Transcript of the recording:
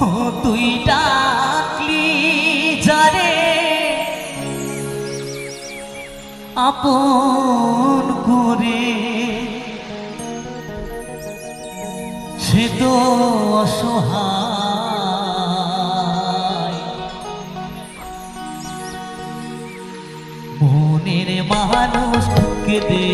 ও তুই ডাকলি যারে আপন করে, সে তো অসহায়। মনের মানুষ কেঁদে